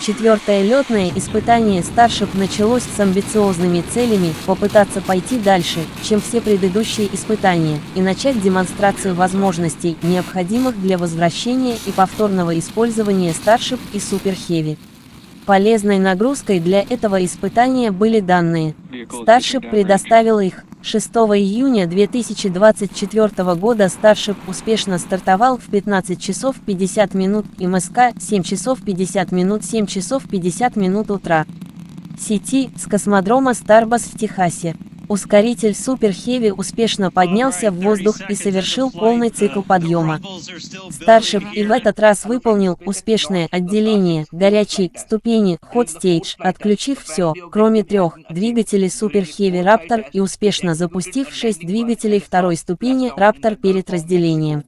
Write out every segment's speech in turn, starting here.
Четвертое летное испытание Starship началось с амбициозными целями попытаться пойти дальше, чем все предыдущие испытания, и начать демонстрацию возможностей, необходимых для возвращения и повторного использования Starship и Super Heavy. Полезной нагрузкой для этого испытания были данные. Starship предоставил их. 6 июня 2024 года Starship успешно стартовал в 15 часов 50 минут МСК, 7 часов 50 минут 7 часов 50 минут утра. Сети с космодрома Старбас в Техасе. Ускоритель Super Heavy успешно поднялся в воздух и совершил полный цикл подъема. Starship и в этот раз выполнил успешное отделение горячей ступени Hot Stage, отключив все, кроме 3 двигателей Super Heavy Raptor и успешно запустив 6 двигателей второй ступени Raptor перед разделением.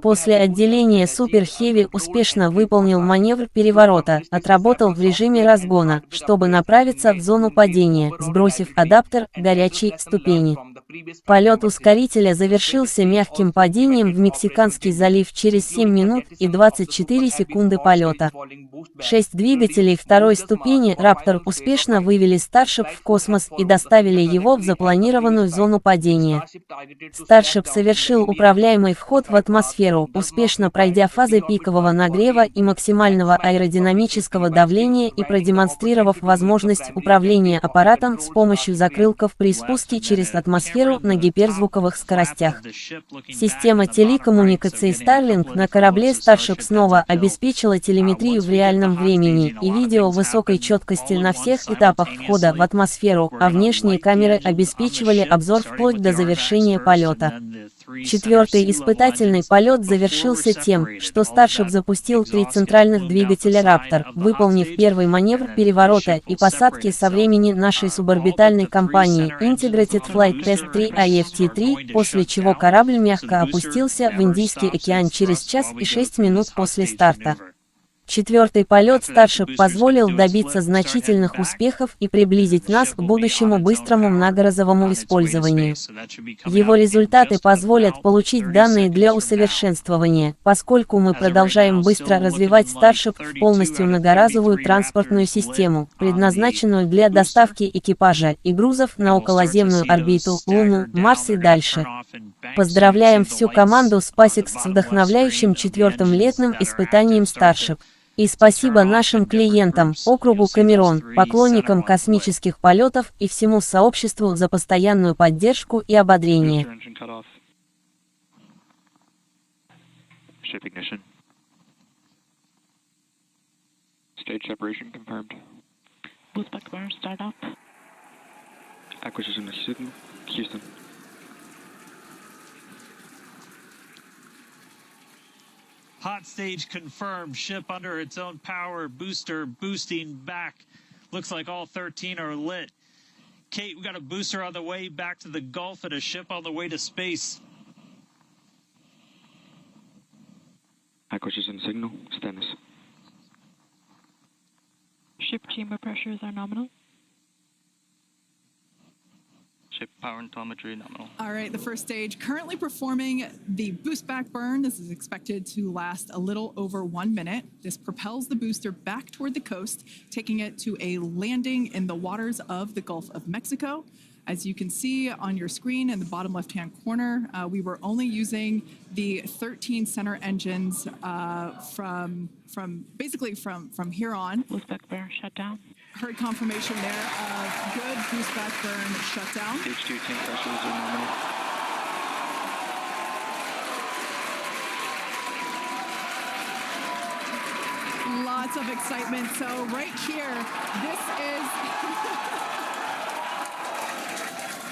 После отделения Super Heavy успешно выполнил маневр переворота, отработал в режиме разгона, чтобы направиться в зону падения, сбросив адаптер горячей ступени. Полет ускорителя завершился мягким падением в Мексиканский залив через 7 минут и 24 секунды полета. 6 двигателей второй ступени Raptor успешно вывели Starship в космос и доставили его в запланированную зону падения. Starship совершил управляемый вход в атмосферу, успешно пройдя фазы пикового нагрева и максимального аэродинамического давления и продемонстрировав возможность управления аппаратом с помощью закрылков при спуске через атмосферу на гиперзвуковых скоростях. Система телекоммуникаций Starlink на корабле Starship снова обеспечила телеметрию в реальном времени и видео высокой четкости на всех этапах входа в атмосферу, а внешние камеры обеспечивали обзор вплоть до завершения полета. Четвертый испытательный полет завершился тем, что Starship запустил 3 центральных двигателя Raptor, выполнив первый маневр переворота и посадки со времени нашей суборбитальной компании Integrated Flight Test 3 IFT-3, после чего корабль мягко опустился в Индийский океан через час и 6 минут после старта. Четвертый полет Starship позволил добиться значительных успехов и приблизить нас к будущему быстрому многоразовому использованию. Его результаты позволят получить данные для усовершенствования, поскольку мы продолжаем быстро развивать Starship в полностью многоразовую транспортную систему, предназначенную для доставки экипажа и грузов на околоземную орбиту, Луну, Марс и дальше. Поздравляем всю команду SpaceX с вдохновляющим 4-м летным испытанием Starship. И спасибо нашим клиентам, округу Камерон, поклонникам космических полетов и всему сообществу за постоянную поддержку и ободрение. Hot stage confirmed. Ship under its own power. Booster boosting back. Looks like all 13 are lit. Kate, we got a booster on the way back to the Gulf and a ship on the way to space. Acquisition signal. Status. Ship chamber pressures are nominal. Ship power and telemetry nominal. All right, the first stage currently performing the boost back burn. This is expected to last a little over 1 minute. This propels the booster back toward the coast, taking it to a landing in the waters of the Gulf of Mexico. As you can see on your screen in the bottom left-hand corner, we were only using the 13 center engines from here on. Boost back burn shut down. Heard confirmation there of good boost back burn shutdown. Stage 2 tank pressures are nominal. Lots of excitement. So right here,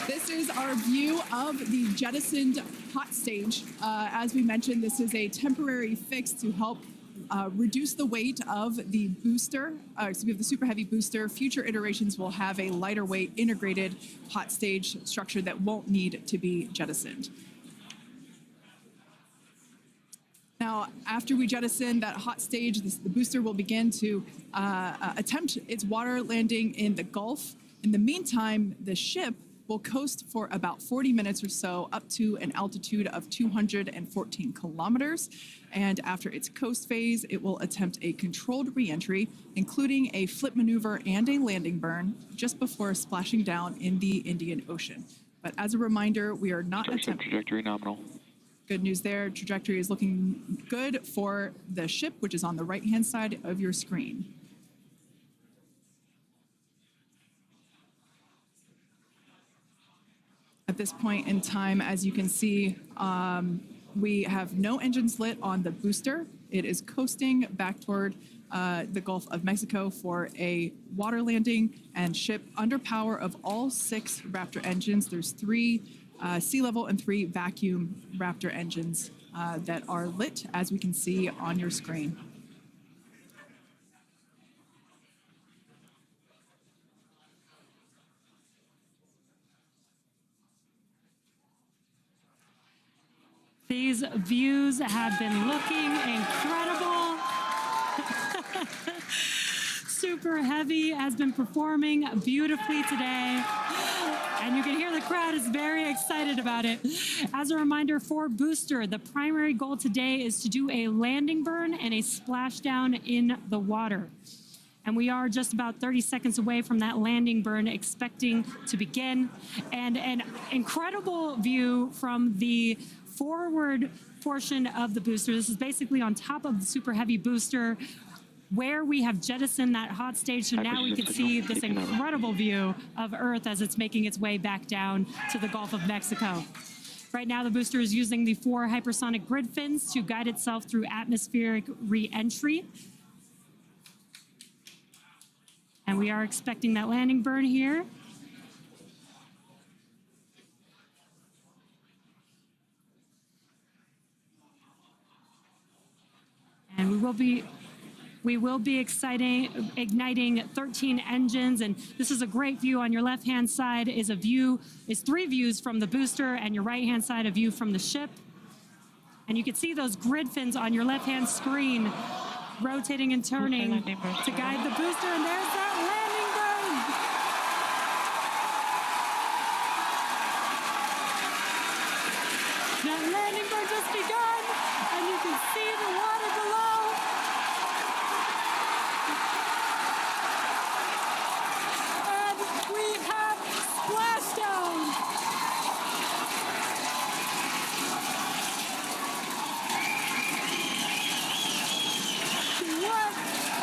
this is our view of the jettisoned hot stage. As we mentioned, this is a temporary fix to help reduce the weight of the booster, of the Super Heavy booster. Future iterations will have a lighter weight integrated hot stage structure that won't need to be jettisoned. Now, after we jettison that hot stage, the booster will begin to attempt its water landing in the Gulf. In the meantime, the ship will coast for about 40 minutes or so up to an altitude of 214 kilometers. And after its coast phase, it will attempt a controlled reentry, including a flip maneuver and a landing burn just before splashing down in the Indian Ocean. But as a reminder, we are not Starship trajectory nominal. Good news there. Trajectory is looking good for the ship, which is on the right-hand side of your screen. At this point in time, as you can see, we have no engines lit on the booster. It is coasting back toward the Gulf of Mexico for a water landing and ship under power of all 6 Raptor engines. There's 3 sea level and 3 vacuum Raptor engines that are lit, as we can see on your screen. These views have been looking incredible. Super Heavy has been performing beautifully today. And you can hear the crowd is very excited about it. As a reminder for Booster, the primary goal today is to do a landing burn and a splashdown in the water. And we are just about 30 seconds away from that landing burn expecting to begin. And an incredible view from the forward portion of the booster. This is basically on top of the Super Heavy booster where we have jettisoned that hot stage. So now we can see this incredible view of Earth as it's making its way back down to the Gulf of Mexico. Right now, the booster is using the 4 hypersonic grid fins to guide itself through atmospheric re-entry. And we are expecting that landing burn here. And we will be igniting 13 engines, and this is a great view. On your left-hand side is 3 views from the booster, and your right-hand side a view from the ship. And you can see those grid fins on your left-hand screen rotating and turning to guide the booster, and there's that landing burn. That landing burn just begun, and you can see the water below. And we have splashdown. What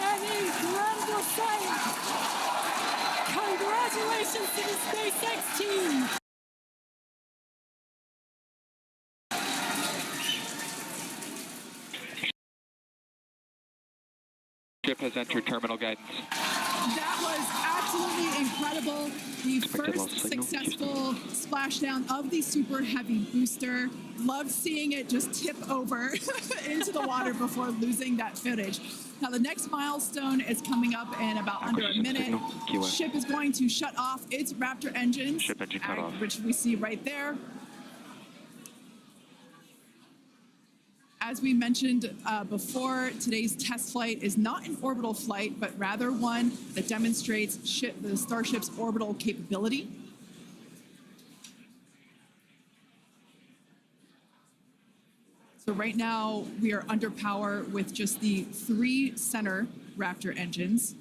an incredible sight! Congratulations to the SpaceX team! Ship has entered terminal guidance. That was absolutely incredible. The first successful splashdown of the Super Heavy booster. Loved seeing it just tip over into the water before losing that footage. Now the next milestone is coming up in about under a minute. Ship is going to shut off its Raptor engines, Ship engine cut off. which we see right there. As we mentioned before, today's test flight is not an orbital flight, but rather one that demonstrates the Starship's orbital capability. So right now, we are under power with just the 3 center Raptor engines.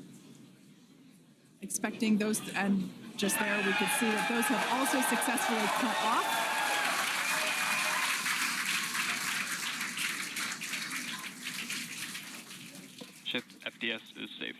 Expecting those, and just there we could see that those have also successfully cut off. Ship FDS is safe.